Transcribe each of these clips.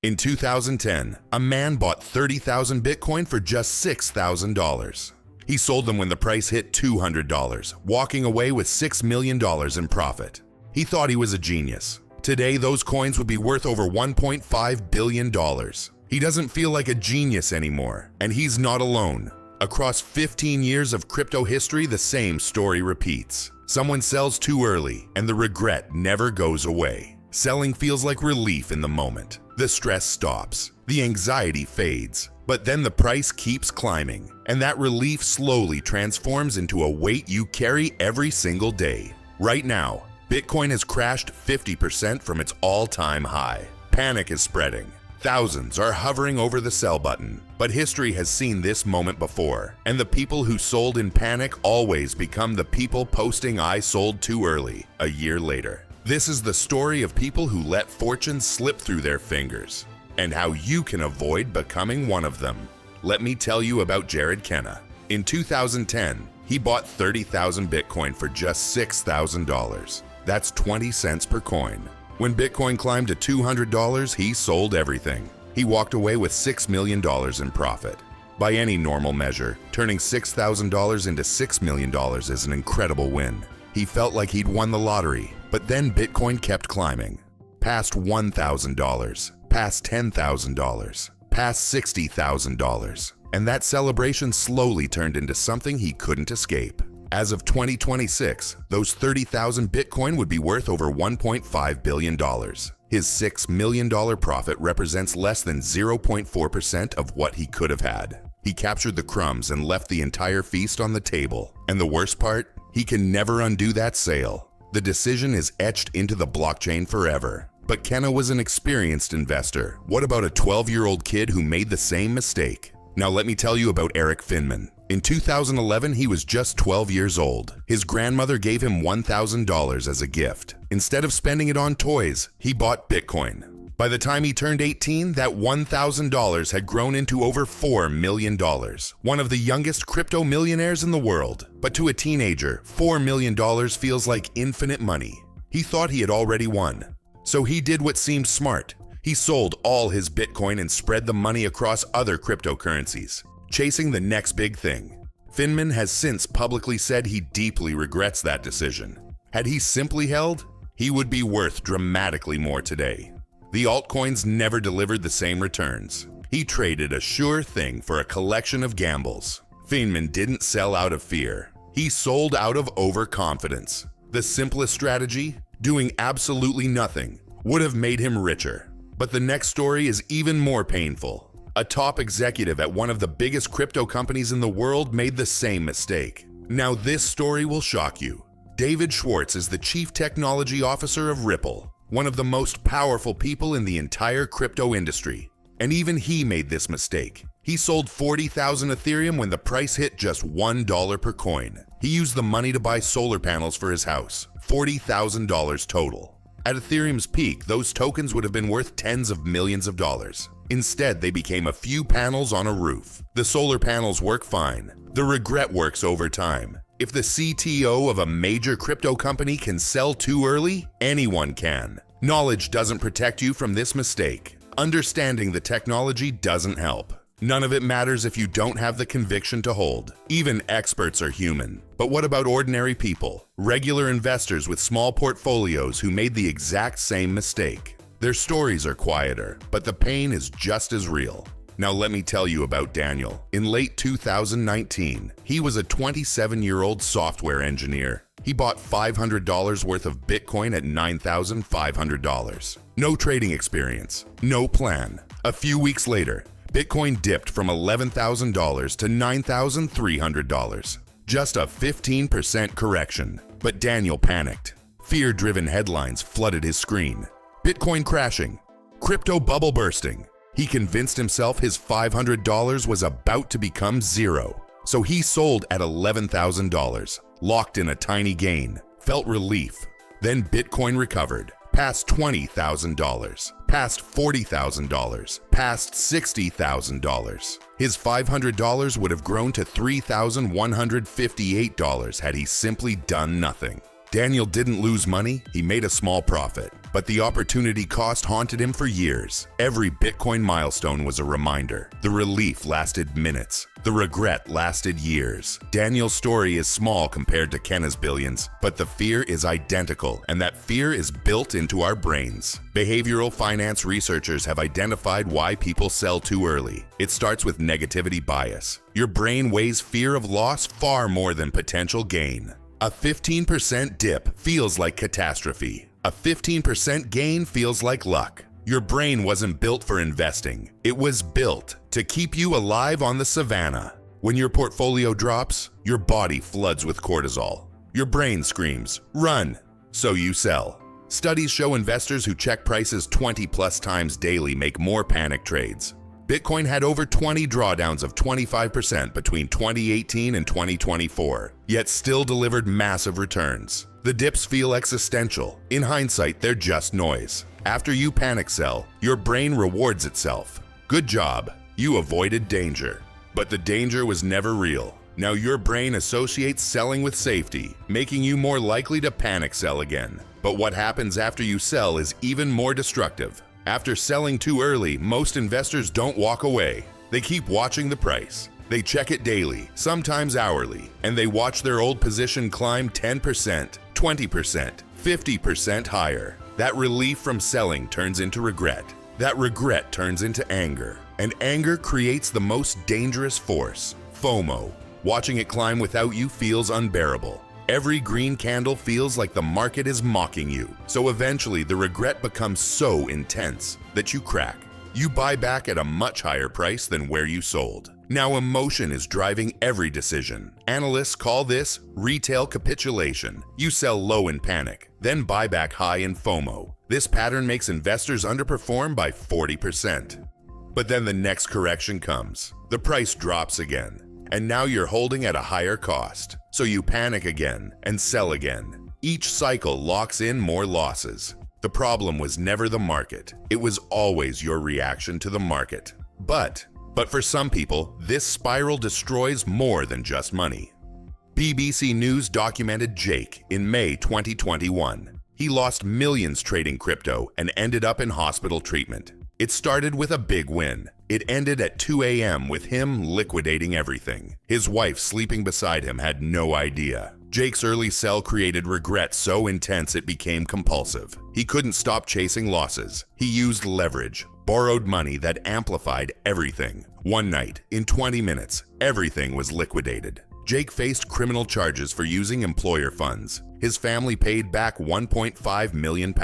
In 2010, a man bought 30,000 Bitcoin for just $6,000. He sold them when the price hit $200, walking away with $6 million in profit. He thought he was a genius. Today, those coins would be worth over $1.5 billion. He doesn't feel like a genius anymore, and he's not alone. Across 15 years of crypto history, the same story repeats. Someone sells too early, and the regret never goes away. Selling feels like relief in the moment. The stress stops, the anxiety fades, but then the price keeps climbing, and that relief slowly transforms into a weight you carry every single day. Right now, Bitcoin has crashed 50% from its all-time high. Panic is spreading. Thousands are hovering over the sell button, but history has seen this moment before, and the people who sold in panic always become the people posting "I sold too early" a year later. This is the story of people who let fortune slip through their fingers, and how you can avoid becoming one of them. Let me tell you about Jared Kenna. In 2010, he bought 30,000 Bitcoin for just $6,000. That's 20 cents per coin. When Bitcoin climbed to $200, he sold everything. He walked away with $6 million in profit. By any normal measure, turning $6,000 into $6 million is an incredible win. He felt like he'd won the lottery, but then Bitcoin kept climbing. Past $1,000, past $10,000, past $60,000. And that celebration slowly turned into something he couldn't escape. As of 2026, those 30,000 Bitcoin would be worth over $1.5 billion. His $6 million profit represents less than 0.4% of what he could have had. He captured the crumbs and left the entire feast on the table. And the worst part? He can never undo that sale. The decision is etched into the blockchain forever. But Kenna was an experienced investor. What about a 12-year-old kid who made the same mistake? Now let me tell you about Eric Finman. In 2011, he was just 12 years old. His grandmother gave him $1,000 as a gift. Instead of spending it on toys, he bought Bitcoin. By the time he turned 18, that $1,000 had grown into over $4 million. One of the youngest crypto millionaires in the world. But to a teenager, $4 million feels like infinite money. He thought he had already won. So he did what seemed smart. He sold all his Bitcoin and spread the money across other cryptocurrencies, chasing the next big thing. Finman has since publicly said he deeply regrets that decision. Had he simply held, he would be worth dramatically more today. The altcoins never delivered the same returns. He traded a sure thing for a collection of gambles. Finman didn't sell out of fear. He sold out of overconfidence. The simplest strategy, doing absolutely nothing, would have made him richer. But the next story is even more painful. A top executive at one of the biggest crypto companies in the world made the same mistake. Now this story will shock you. David Schwartz is the Chief Technology Officer of Ripple, one of the most powerful people in the entire crypto industry. And even he made this mistake. He sold 40,000 Ethereum when the price hit just $1 per coin. He used the money to buy solar panels for his house, $40,000 total. At Ethereum's peak, those tokens would have been worth tens of millions of dollars. Instead, they became a few panels on a roof. The solar panels work fine. The regret works over time. If the CTO of a major crypto company can sell too early, anyone can. Knowledge doesn't protect you from this mistake. Understanding the technology doesn't help. None of it matters if you don't have the conviction to hold. Even experts are human. But what about ordinary people? Regular investors with small portfolios who made the exact same mistake. Their stories are quieter, but the pain is just as real. Now let me tell you about Daniel. In late 2019, he was a 27-year-old software engineer. He bought $500 worth of Bitcoin at $9,500. No trading experience, no plan. A few weeks later, Bitcoin dipped from $11,000 to $9,300. Just a 15% correction. But Daniel panicked. Fear-driven headlines flooded his screen. Bitcoin crashing. Crypto bubble bursting. He convinced himself his $500 was about to become zero. So he sold at $11,000, locked in a tiny gain, felt relief. Then Bitcoin recovered, past $20,000, past $40,000, past $60,000. His $500 would have grown to $3,158 had he simply done nothing. Daniel didn't lose money, he made a small profit. But the opportunity cost haunted him for years. Every Bitcoin milestone was a reminder. The relief lasted minutes. The regret lasted years. Daniel's story is small compared to Kenna's billions, but the fear is identical, and that fear is built into our brains. Behavioral finance researchers have identified why people sell too early. It starts with negativity bias. Your brain weighs fear of loss far more than potential gain. A 15% dip feels like catastrophe. A 15% gain feels like luck. Your brain wasn't built for investing. It was built to keep you alive on the savannah. When your portfolio drops, your body floods with cortisol. Your brain screams, "Run!" So you sell. Studies show investors who check prices 20+ times daily make more panic trades. Bitcoin had over 20 drawdowns of 25% between 2018 and 2024, yet still delivered massive returns. The dips feel existential. In hindsight, they're just noise. After you panic sell, your brain rewards itself. Good job, you avoided danger. But the danger was never real. Now your brain associates selling with safety, making you more likely to panic sell again. But what happens after you sell is even more destructive. After selling too early, most investors don't walk away. They keep watching the price. They check it daily, sometimes hourly, and they watch their old position climb 10%, 20%, 50% higher. That relief from selling turns into regret. That regret turns into anger. And anger creates the most dangerous force, FOMO. Watching it climb without you feels unbearable. Every green candle feels like the market is mocking you. So eventually the regret becomes so intense that you crack. You buy back at a much higher price than where you sold. Now emotion is driving every decision. Analysts call this retail capitulation. You sell low in panic, then buy back high in FOMO. This pattern makes investors underperform by 40%. But then the next correction comes. The price drops again. And now you're holding at a higher cost. So you panic again and sell again. Each cycle locks in more losses. The problem was never the market. It was always your reaction to the market. But for some people, this spiral destroys more than just money. BBC News documented Jake in May 2021. He lost millions trading crypto and ended up in hospital treatment. It started with a big win. It ended at 2 a.m. with him liquidating everything. His wife sleeping beside him had no idea. Jake's early sell created regret so intense it became compulsive. He couldn't stop chasing losses. He used leverage, borrowed money that amplified everything. One night, in 20 minutes, everything was liquidated. Jake faced criminal charges for using employer funds. His family paid back £1.5 million.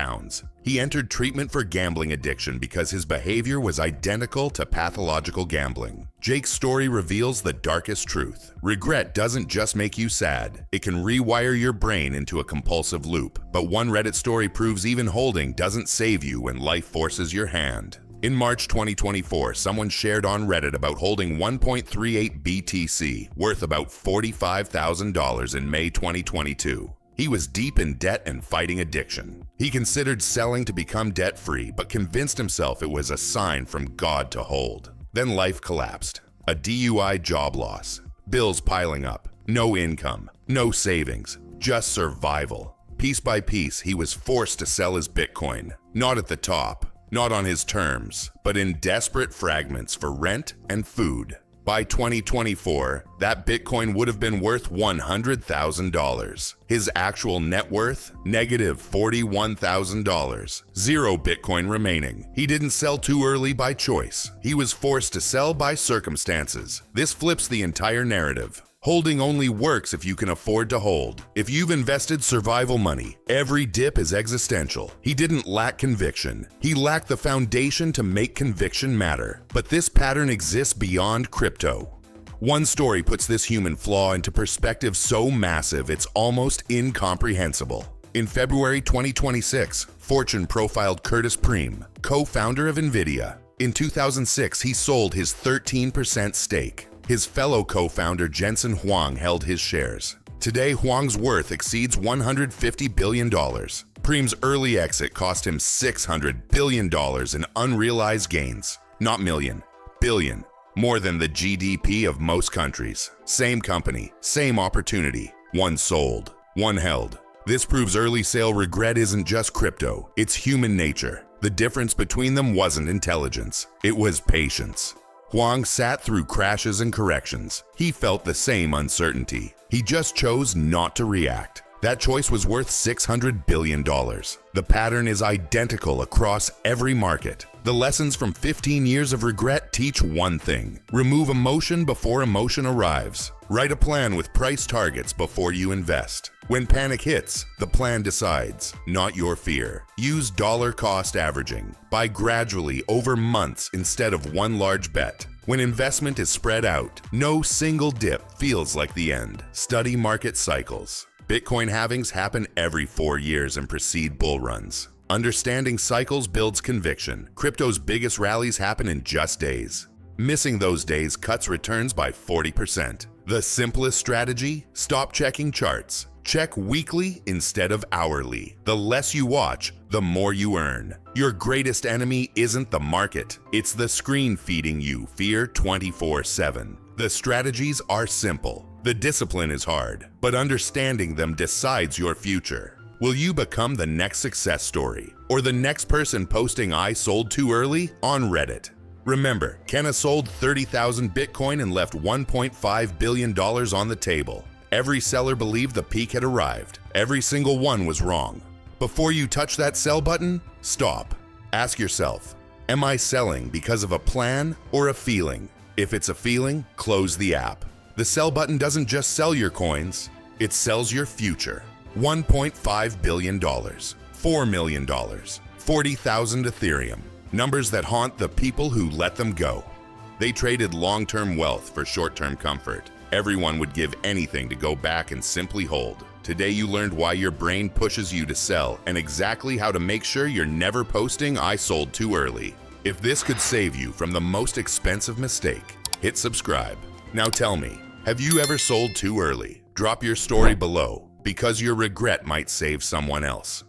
He entered treatment for gambling addiction because his behavior was identical to pathological gambling. Jake's story reveals the darkest truth. Regret doesn't just make you sad. It can rewire your brain into a compulsive loop. But one Reddit story proves even holding doesn't save you when life forces your hand. In March 2024, someone shared on Reddit about holding 1.38 BTC, worth about $45,000 in May 2022. He was deep in debt and fighting addiction. He considered selling to become debt-free, but convinced himself it was a sign from God to hold. Then life collapsed. A DUI job loss, bills piling up, no income, no savings, just survival. Piece by piece, he was forced to sell his Bitcoin. Not at the top, not on his terms, but in desperate fragments for rent and food. By 2024, that Bitcoin would have been worth $100,000. His actual net worth, negative $41,000. Zero Bitcoin remaining. He didn't sell too early by choice. He was forced to sell by circumstances. This flips the entire narrative. Holding only works if you can afford to hold. If you've invested survival money, every dip is existential. He didn't lack conviction. He lacked the foundation to make conviction matter. But this pattern exists beyond crypto. One story puts this human flaw into perspective so massive it's almost incomprehensible. In February 2026, Fortune profiled Curtis Preem, co-founder of NVIDIA. In 2006, he sold his 13% stake. His fellow co-founder Jensen Huang held his shares. Today, Huang's worth exceeds $150 billion. Preem's early exit cost him $600 billion in unrealized gains. Not million, billion. More than the GDP of most countries. Same company, same opportunity. One sold, one held. This proves early sale regret isn't just crypto, it's human nature. The difference between them wasn't intelligence, it was patience. Huang sat through crashes and corrections. He felt the same uncertainty. He just chose not to react. That choice was worth $600 billion. The pattern is identical across every market. The lessons from 15 years of regret teach one thing: remove emotion before emotion arrives. Write a plan with price targets before you invest. When panic hits, the plan decides, not your fear. Use dollar cost averaging. Buy gradually over months instead of one large bet. When investment is spread out, no single dip feels like the end. Study market cycles. Bitcoin halvings happen every 4 years and precede bull runs. Understanding cycles builds conviction. Crypto's biggest rallies happen in just days. Missing those days cuts returns by 40%. The simplest strategy? Stop checking charts. Check weekly instead of hourly. The less you watch, the more you earn. Your greatest enemy isn't the market. It's the screen feeding you fear 24/7. The strategies are simple. The discipline is hard, but understanding them decides your future. Will you become the next success story or the next person posting "I sold too early" on Reddit? Remember, Kenna sold 30,000 Bitcoin and left $1.5 billion on the table. Every seller believed the peak had arrived. Every single one was wrong. Before you touch that sell button, stop. Ask yourself, am I selling because of a plan or a feeling? If it's a feeling, close the app. The sell button doesn't just sell your coins, it sells your future. $1.5 billion, $4 million, 40,000 Ethereum. Numbers that haunt the people who let them go. They traded long-term wealth for short-term comfort. Everyone would give anything to go back and simply hold. Today you learned why your brain pushes you to sell and exactly how to make sure you're never posting "I sold too early." If this could save you from the most expensive mistake, hit subscribe. Now tell me, have you ever sold too early? Drop your story below, because your regret might save someone else.